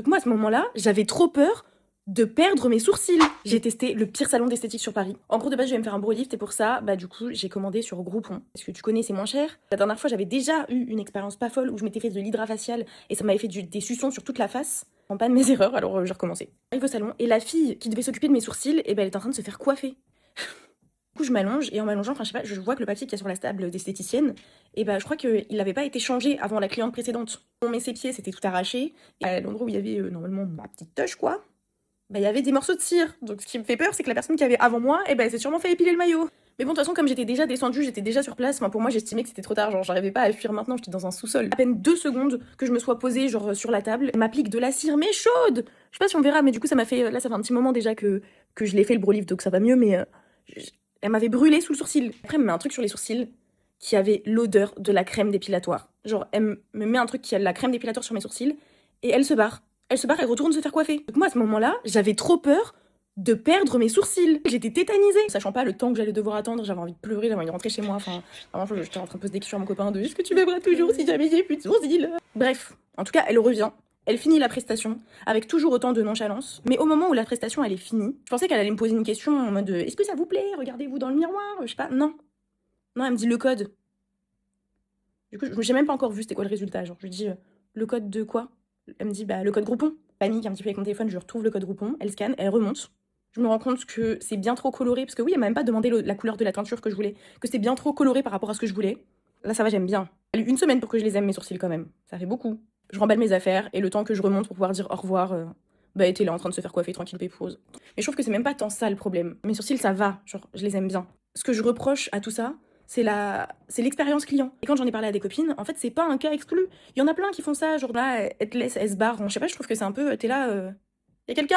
Donc moi, à ce moment-là, j'avais trop peur de perdre mes sourcils. J'ai testé le pire salon d'esthétique sur Paris. En gros, de base, je vais me faire un brow lift et pour ça, du coup, j'ai commandé sur Groupon. Parce que tu connais, c'est moins cher. La dernière fois, j'avais déjà eu une expérience pas folle où je m'étais fait de l'hydra facial et ça m'avait fait des suçons sur toute la face. Je prends pas de mes erreurs, alors j'ai recommencé. J'arrive au salon et la fille qui devait s'occuper de mes sourcils, elle est en train de se faire coiffer. Du coup, je m'allonge et en m'allongeant, je sais pas, je vois que le papier qu'il y a sur la table d'esthéticienne, je crois qu'il n'avait pas été changé avant la cliente précédente. On met ses pieds, c'était tout arraché. Et à l'endroit où il y avait normalement ma petite touche, quoi, il y avait des morceaux de cire. Donc ce qui me fait peur, c'est que la personne qui avait avant moi, elle s'est sûrement fait épiler le maillot. Mais bon, de toute façon, comme j'étais déjà descendue, j'étais déjà sur place, pour moi, j'estimais que c'était trop tard. Genre, j'arrivais pas à fuir maintenant, j'étais dans un sous-sol. À peine 2 secondes que je me sois posée, sur la table, elle m'applique de la cire, mais chaude. Je sais pas si on verra, mais du coup, ça m'a fait. Là, ça fait un petit moment déjà que je l'ai fait le brow lift, donc ça va mieux, mais elle m'avait brûlé sous le sourcil. Après, elle me met un truc sur les sourcils qui avait l'odeur de la crème dépilatoire. Genre, elle me met un truc qui a la crème dépilatoire sur mes sourcils et elle se barre. Elle se barre et retourne se faire coiffer. Donc moi, à ce moment-là, j'avais trop peur de perdre mes sourcils. J'étais tétanisée. Sachant pas le temps que j'allais devoir attendre, j'avais envie de pleurer, j'avais envie de rentrer chez moi. Enfin, vraiment, j'étais en train de poser des questions à mon copain de est-ce que tu m'aimeras toujours si jamais j'ai plus de sourcils. Bref, en tout cas, elle revient. Elle finit la prestation avec toujours autant de nonchalance. Mais au moment où la prestation elle est finie, je pensais qu'elle allait me poser une question en mode est-ce que ça vous plaît? Regardez-vous dans le miroir? Je sais pas. Non. Non, elle me dit le code. Du coup, j'ai même pas encore vu c'était quoi le résultat. Genre, je lui dis le code de quoi? Elle me dit le code Groupon. Panique un petit peu avec mon téléphone, je retrouve le code Groupon, elle scanne, elle remonte. Je me rends compte que c'est bien trop coloré, parce que oui, elle m'a même pas demandé la couleur de la teinture que je voulais, que c'était bien trop coloré par rapport à ce que je voulais. Là, ça va, j'aime bien. Il a eu une semaine pour que je les aime, mes sourcils, quand même. Ça fait beaucoup. Je remballe mes affaires, et le temps que je remonte pour pouvoir dire au revoir, elle était là en train de se faire coiffer tranquille pépouze. Mais je trouve que c'est même pas tant ça le problème. Mes sourcils, ça va, genre, je les aime bien. Ce que je reproche à tout ça, c'est l'expérience client. Et quand j'en ai parlé à des copines, en fait, c'est pas un cas exclu. Il y en a plein qui font ça, genre là, elles te laissent, elles se barrent. Je sais pas, je trouve que c'est un peu, t'es là, y a quelqu'un?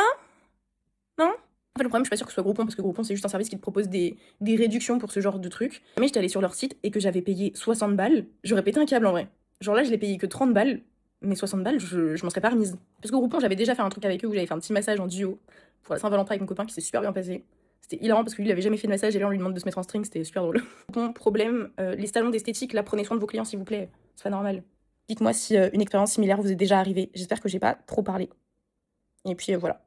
Non? En fait, le problème, je suis pas sûre que ce soit Groupon, parce que Groupon, c'est juste un service qui te propose des réductions pour ce genre de truc. Mais j'étais allée sur leur site et que j'avais payé 60 balles, j'aurais pété un câble en vrai. Genre là, je l'ai payé que 30 balles, mais 60 balles, je m'en serais pas remise. Parce que Groupon, j'avais déjà fait un truc avec eux où j'avais fait un petit massage en duo pour la Saint-Valentin avec mon copain qui s'est super bien passé. C'était hilarant parce que lui, il avait jamais fait de massage et là, on lui demande de se mettre en string, c'était super drôle. Bon, problème, les salons d'esthétique, là, prenez soin de vos clients s'il vous plaît, c'est pas normal. Dites-moi si une expérience similaire vous est déjà arrivée. J'espère que j'ai pas trop parlé. Et puis voilà.